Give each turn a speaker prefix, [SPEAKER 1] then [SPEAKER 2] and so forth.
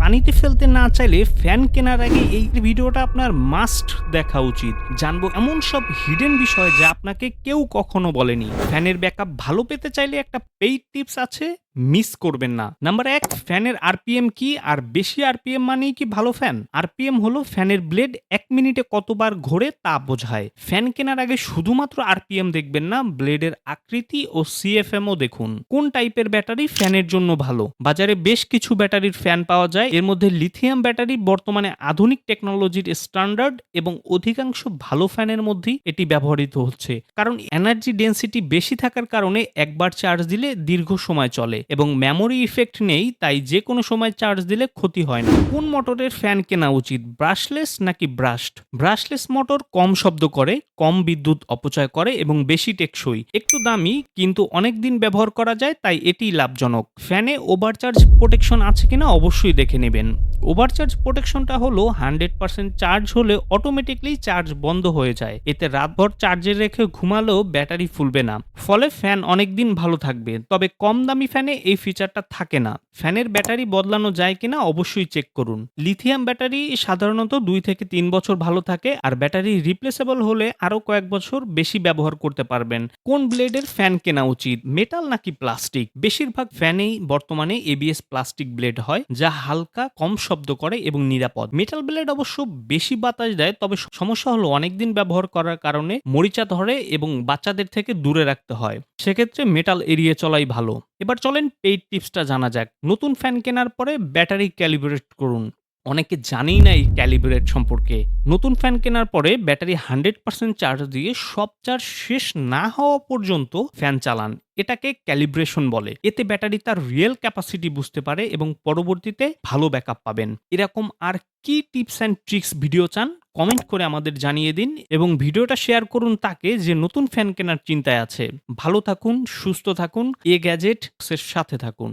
[SPEAKER 1] পানিতে ফেলতে না চাইলে ফ্যান কেনার আগে এই ভিডিওটা আপনার মাস্ট দেখা উচিত। জানবো এমন সব হিডেন বিষয় যা আপনাকে কেউ কখনো বলেনি। ফ্যানের ব্যাকআপ ভালো পেতে চাইলে একটা পেইড টিপস আছে, মিস করবেন না। নাম্বার ১, ফ্যানের আরপিএম কি আর বেশি আরপিএম মানেই কি ভালো ফ্যান? আরপিএম হলো ফ্যানের ব্লেড ১ মিনিটে কতবার ঘোরে তা বোঝায়। ফ্যান কেনার আগে শুধুমাত্র আরপিএম দেখবেন না, ব্লেডের আকৃতি ও সিএফএম ও দেখুন। কোন টাইপের ব্যাটারি ফ্যানের জন্য ভালো? বাজারে বেশ কিছু ব্যাটারির ফ্যান পাওয়া যায়। এর মধ্যে লিথিয়াম ব্যাটারি বর্তমানে আধুনিক টেকনোলজির স্ট্যান্ডার্ড এবং অধিকাংশ ভালো ফ্যানের মধ্যেই এটি ব্যবহৃত হচ্ছে। কারণ এনার্জি ডেনসিটি বেশি থাকার কারণে একবার চার্জ দিলে দীর্ঘ সময় চলে এবং মেমোরি ইফেক্ট নেই, তাই যে কোনো সময় চার্জ দিলে ক্ষতি হয় না। কোন মোটরের ফ্যান কেনা উচিত? ব্রাশলেস নাকি ব্রাশড? ব্রাশলেস মোটর কম শব্দ করে, কম বিদ্যুৎ অপচয় করে এবং বেশি টেকসই। একটু দামি কিন্তু অনেক দিন ব্যবহার করা যায়, তাই এটিই লাভজনক। ফ্যানে ওভারচার্জ প্রোটেকশন আছে কিনা অবশ্যই দেখে নেবেন। ওভারচার্জ প্রোটেকশনটা হলো 100% চার্জ হলে অটোমেটিকলি চার্জ বন্ধ হয়ে যায়। এতে রাতভর চার্জে রেখে ঘুমালেও ব্যাটারি ফুলবে না, ফলে ফ্যান অনেকদিন ভালো থাকবে। তবে কম দামি ফ্যানে এই ফিচারটা থাকে না। ফ্যানের ব্যাটারি বদলানো যায় কিনা অবশ্যই চেক করুন। লিথিয়াম ব্যাটারি সাধারণত 2 থেকে 3 বছর ভালো থাকে, আর ব্যাটারি রিপ্লেসেবল হলে আরো কয়েক বছর বেশি ব্যবহার করতে পারবেন। কোন ব্লেডের ফ্যান কেনা উচিত? মেটাল নাকি প্লাস্টিক? বেশিরভাগ ফ্যানেই বর্তমানে এবিএস প্লাস্টিক ব্লেড হয়, যা হালকা, কম শব্দ করে এবং নিরাপদ। মেটাল ব্লেড অবশ্য বেশি বাতাস দেয়, তবে সমস্যা হলো অনেকদিন ব্যবহার করার কারণে মরিচা ধরে এবং বাচ্চাদের থেকে দূরে রাখতে হয়। সেক্ষেত্রে মেটাল এড়িয়ে চলাই ভালো। এবার চলেন পেইড টিপসটা জানা যাক। নতুন ফ্যান কেনার পরে ব্যাটারি ক্যালিব্রেট করুন। অনেকে জানেই না এই ক্যালিব্রেট সম্পর্কে। নতুন ফ্যান কেনার পরে ব্যাটারি 100% চার্জ দিয়ে সব চার্জ শেষ না হওয়া পর্যন্ত ফ্যান চালান। এটাকে ক্যালিব্রেশন বলে। এতে ব্যাটারি তার রিয়েল ক্যাপাসিটি বুঝতে পারে এবং পরবর্তীতে ভালো ব্যাকআপ পাবেন। এরকম আর কি টিপস অ্যান্ড ট্রিক্স ভিডিও চান? কমেন্ট করে আমাদের জানিয়ে দিন এবং ভিডিওটা শেয়ার করুন তাকে যে নতুন ফ্যান কেনার চিন্তায় আছে। ভালো থাকুন, সুস্থ থাকুন, এ গ্যাজেটস এর সাথে থাকুন।